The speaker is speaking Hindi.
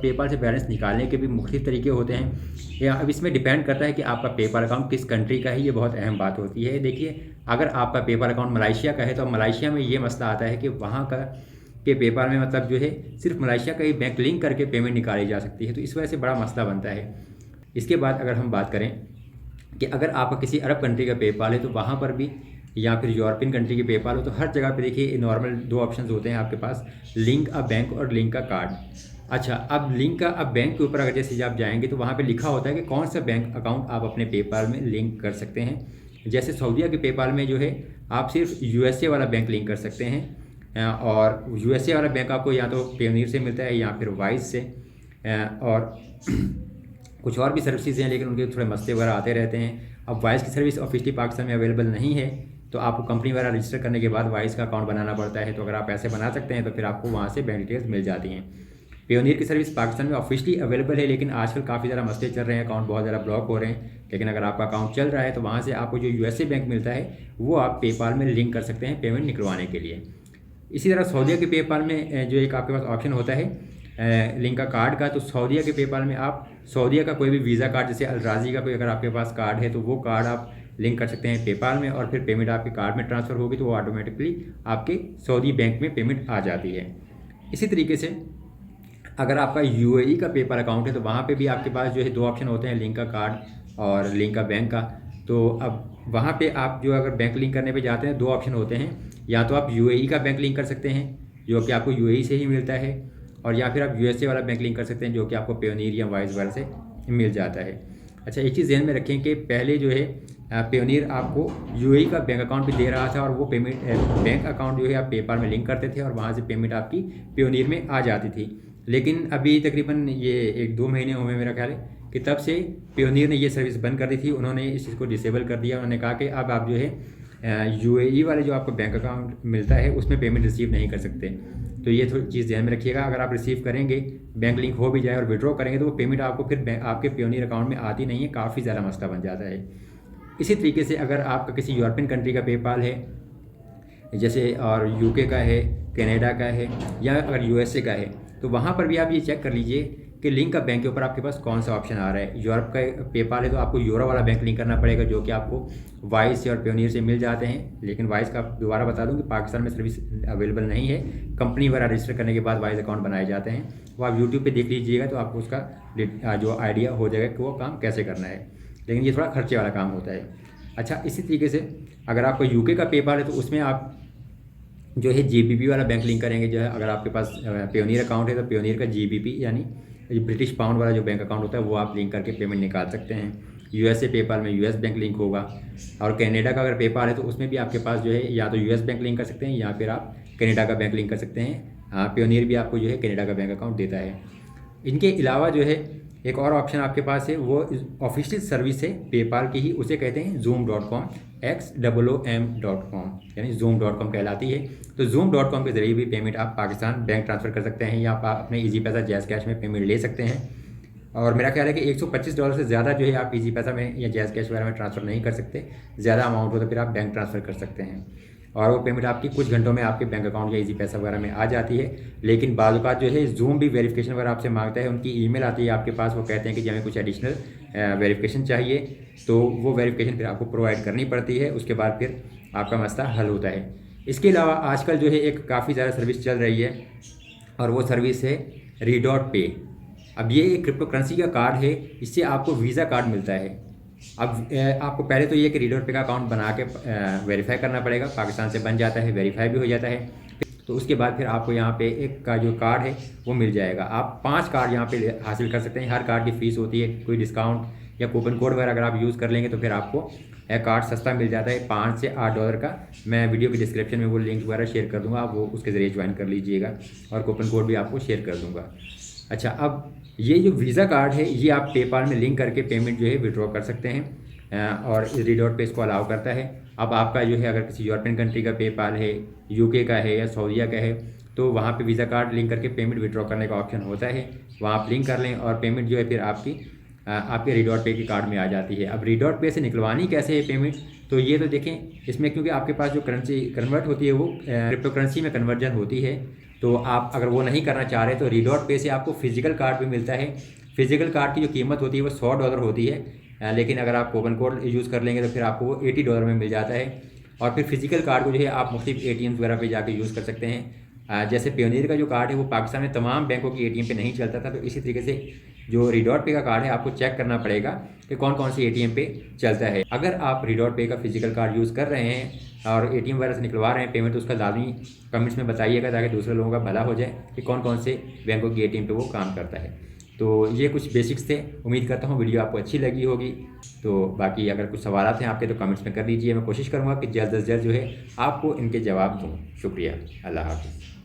पेपाल से बैलेंस निकालने के भी मुख्तलिफ तरीके होते हैं। या अब इसमें डिपेंड करता है कि आपका पेपाल अकाउंट किस कंट्री का है, ये बहुत अहम बात होती है। देखिए, अगर आपका पेपाल अकाउंट मलेशिया का है तो मलेशिया में ये मसला आता है कि वहाँ का के पेपाल में मतलब जो है सिर्फ मलेशिया का ही बैंक लिंक करके पेमेंट निकाली जा सकती है, तो इस वजह से बड़ा मसला बनता है। इसके बाद अगर हम बात करें कि अगर आपका किसी अरब कंट्री का पेपाल है तो वहाँ पर भी, या फिर यूरोपियन कंट्री के पेपाल हो, तो हर जगह पे देखिए नॉर्मल दो ऑप्शंस होते हैं आपके पास, लिंक अ बैंक और लिंक का कार्ड। अच्छा, अब लिंक का अब बैंक के ऊपर अगर जैसे आप जाएंगे तो वहाँ पे लिखा होता है कि कौन सा बैंक अकाउंट आप अपने पेपाल में लिंक कर सकते हैं। जैसे सऊदीया के पेपाल में जो है आप सिर्फ यूएसए वाला बैंक लिंक कर सकते हैं, और यूएसए वाला बैंक आपको या तो पेयोनीर से मिलता है या फिर वाइस से, और कुछ और भी सर्विसेज हैं लेकिन उनके थोड़े मसले वगैरह आते रहते हैं। अब वाइस की सर्विस ऑफिशियली पाकिस्तान में अवेलेबल नहीं है, तो आपको कंपनी वगैरह रजिस्टर करने के बाद वाइस का अकाउंट बनाना पड़ता है। तो अगर आप ऐसे बना सकते हैं तो फिर आपको वहाँ से बैंक डिटेल्स मिल जाती हैं। पेयोनीर की सर्विस पाकिस्तान में ऑफिशियली अवेलेबल है, लेकिन आजकल काफ़ी ज़्यादा मसले चल रहे हैं, अकाउंट बहुत ज़्यादा ब्लॉक हो रहे हैं। लेकिन अगर आपका अकाउंट चल रहा है तो वहाँ से आपको जो यूएसए बैंक मिलता है वो आप पेपाल में लिंक कर सकते हैं पेमेंट निकलवाने के लिए। इसी तरह सऊदीया के पेपाल में जो एक आपके पास ऑप्शन होता है लिंक का कार्ड का, तो सऊदीया के पेपाल में आप सऊदीया का कोई भी वीज़ा कार्ड, जैसे अल राज़ी का कोई अगर आपके पास कार्ड है तो वो कार्ड आप लिंक कर सकते हैं पेपाल में, और फिर पेमेंट आपके कार्ड में ट्रांसफ़र होगी तो वो ऑटोमेटिकली आपके सऊदी बैंक में पेमेंट आ जाती है। इसी तरीके से अगर आपका यूएई का पेपाल अकाउंट है तो वहाँ पे भी आपके पास जो है दो ऑप्शन होते हैं, लिंक का कार्ड और लिंक का बैंक का। तो अब वहाँ पे आप जो अगर बैंक लिंक करने पे जाते हैं, दो ऑप्शन होते हैं, या तो आप यूएई का बैंक लिंक कर सकते हैं जो कि आपको यूएई से ही मिलता है, और या फिर आप यूएसए वाला बैंक लिंक कर सकते हैं जो कि आपको पेयोनीर या वाइस वगैरह से मिल जाता है। अच्छा, एक चीज़ ध्यान में रखें कि पहले जो है पेयोनीर आपको यूएई का बैंक अकाउंट भी दे रहा था, और वो पेमेंट बैंक अकाउंट जो है आप पेपाल में लिंक करते थे और वहाँ से पेमेंट आपकी पेयोनीर में आ जाती थी। लेकिन अभी तकरीबन ये 1-2 महीने हुए मेरा ख्याल है कि तब से पेयोनीर ने ये सर्विस बंद कर दी थी। उन्होंने इस चीज़ को डिसेबल कर दिया। उन्होंने कहा कि अब आप जो है यूएई वाले जो आपको बैंक अकाउंट मिलता है उसमें पेमेंट रिसीव नहीं कर सकते। तो ये थोड़ी चीज़ ध्यान में रखिएगा, अगर आप रिसीव करेंगे, बैंक लिंक हो भी जाए और विड्रॉ करेंगे तो वो पेमेंट आपको फिर आपके पेयोनीर अकाउंट में आती नहीं है, काफ़ी ज़्यादा मसला बन जाता है। इसी तरीके से अगर आपका किसी यूरोपियन कंट्री का पेपाल है, जैसे और यूके का है, कनाडा का है, या अगर यूएसए का है, तो वहाँ पर भी आप ये चेक कर लीजिए कि लिंक का बैंक के ऊपर आपके पास कौन सा ऑप्शन आ रहा है। यूरोप का पेपाल है तो आपको यूरो वाला बैंक लिंक करना पड़ेगा जो कि आपको वाइस से और पेयोनीर से मिल जाते हैं। लेकिन वाइस का दोबारा बता दूं कि पाकिस्तान में सर्विस अवेलेबल नहीं है, कंपनी वगैरह रजिस्टर करने के बाद वाइस अकाउंट बनाए जाते हैं। वो आप यूट्यूब पर देख लीजिएगा तो आपको उसका जो आइडिया हो जाएगा कि वो काम कैसे करना है, लेकिन ये थोड़ा खर्चे वाला काम होता है। अच्छा, इसी तरीके से अगर आपको यूके का पेपाल है तो उसमें आप जो है जीबीपी वाला बैंक लिंक करेंगे। जो है अगर आपके पास पेयोनीर अकाउंट है तो पेयोनीर का जीबीपी यानी ब्रिटिश पाउंड वाला जो बैंक अकाउंट होता है वो आप लिंक करके पेमेंट निकाल सकते हैं। यूएसए पेपाल में यूएस बैंक लिंक होगा, और कनाडा का अगर पेपाल है तो उसमें भी आपके पास जो है या तो यूएस बैंक लिंक कर सकते हैं या फिर आप कनाडा का बैंक लिंक कर सकते हैं। हाँ, पेयोनीर भी आपको जो है कनाडा का बैंक अकाउंट देता है। इनके अलावा जो है एक और ऑप्शन आपके पास है, वो ऑफिशियल सर्विस है पेपाल की ही, उसे कहते हैं zoom.com, XOOM.com, यानी zoom.com कहलाती है। तो zoom.com के ज़रिए भी पेमेंट आप पाकिस्तान बैंक ट्रांसफ़र कर सकते हैं, या आप अपने ईजी पैसा जैज़ कैश में पेमेंट ले सकते हैं। और मेरा ख्याल है कि $125 से ज़्यादा जो है आप ईजी पैसा में या जैज़ कैश वगैरह में ट्रांसफ़र नहीं कर सकते। ज़्यादा अमाउंट हो तो फिर आप बैंक ट्रांसफ़र कर सकते हैं, और वो पेमेंट आपकी कुछ घंटों में आपके बैंक अकाउंट या ईजी पैसा वगैरह में आ जाती है। लेकिन बाद जो है जूम भी वेरिफिकेशन वगैरह आपसे मांगता है, उनकी ईमेल आती है आपके पास, वो कहते हैं कि हमें कुछ एडिशनल वेरिफिकेशन चाहिए, तो वो वेरिफिकेशन फिर आपको प्रोवाइड करनी पड़ती है। उसके बाद फिर आपका मसला हल होता है। इसके अलावा आजकल जो है एक काफ़ी ज़्यादा सर्विस चल रही है, और वो सर्विस है रीडॉट पे। अब ये क्रिप्टो करेंसी का कार्ड है, इससे आपको वीज़ा कार्ड मिलता है। अब आपको पहले तो ये कि रीडॉट पे का अकाउंट बना के वेरीफाई करना पड़ेगा, पाकिस्तान से बन जाता है, वेरीफाई भी हो जाता है। तो उसके बाद फिर आपको यहाँ पे एक का जो कार्ड है वो मिल जाएगा। आप 5 कार्ड यहाँ पे हासिल कर सकते हैं। हर कार्ड की फ़ीस होती है, कोई डिस्काउंट या कूपन कोड वगैरह अगर आप यूज़ कर लेंगे तो फिर आपको कार्ड सस्ता मिल जाता है, $5 से $8 का। मैं वीडियो के डिस्क्रिप्शन में वो लिंक वगैरह शेयर कर दूँगा, आप वो उसके ज़रिए ज्वाइन कर लीजिएगा, और कूपन कोड भी आपको शेयर कर दूँगा। अच्छा, अब ये जो वीज़ा कार्ड है ये आप पेपाल में लिंक करके पेमेंट जो है विड्रॉ कर सकते हैं, और रीडॉट पे इसको अलाउ करता है। अब आपका जो है अगर किसी यूरोपियन कंट्री का पेपाल है, यूके का है या सऊदीया का है, तो वहाँ पे वीज़ा कार्ड लिंक करके पेमेंट विड्रॉ करने का ऑप्शन होता है। वहाँ आप लिंक कर लें और पेमेंट जो है फिर आपके रीडॉट पे की कार्ड में आ जाती है। अब रीडॉट पे से निकलवानी कैसे है पेमेंट, तो ये तो देखें, इसमें क्योंकि आपके पास जो करेंसी कन्वर्ट होती है वो क्रिप्टो करेंसी में कन्वर्जन होती है, तो आप अगर वो नहीं करना चाह रहे तो रिडॉट पे से आपको फिजिकल कार्ड भी मिलता है। फिजिकल कार्ड की जो कीमत होती है वो $100 होती है, लेकिन अगर आप कूपन कोड यूज़ कर लेंगे तो फिर आपको वो $80 में मिल जाता है। और फिर फिजिकल कार्ड को जो है आप मुख्तलिफ ATMs वगैरह पे जाके यूज़ कर सकते हैं। जैसे पेयोनियर का जो कार्ड है वो पाकिस्तान में तमाम बैंकों की ATM पे नहीं चलता था, तो इसी तरीके से जो रिडॉट पे का कार्ड है आपको चेक करना पड़ेगा कि कौन कौन सी ATM पे चलता है। अगर आप रिडॉट पे का फिजिकल कार्ड यूज़ कर रहे हैं और ATM वगैरह से निकलवा रहे हैं पेमेंट, तो उसका लाजमी कमेंट्स में बताइएगा ताकि दूसरे लोगों का भला हो जाए कि कौन कौन से बैंकों की ATM पे वो काम करता है। तो ये कुछ बेसिक्स थे, उम्मीद करता हूँ वीडियो आपको अच्छी लगी होगी। तो बाकी अगर कुछ सवाल हैं आपके तो कमेंट्स में कर दीजिए, मैं कोशिश करूँगा कि जल्द से जल्द जो है आपको इनके जवाब दूँ। शुक्रिया, अल्लाह हाफ़िज़।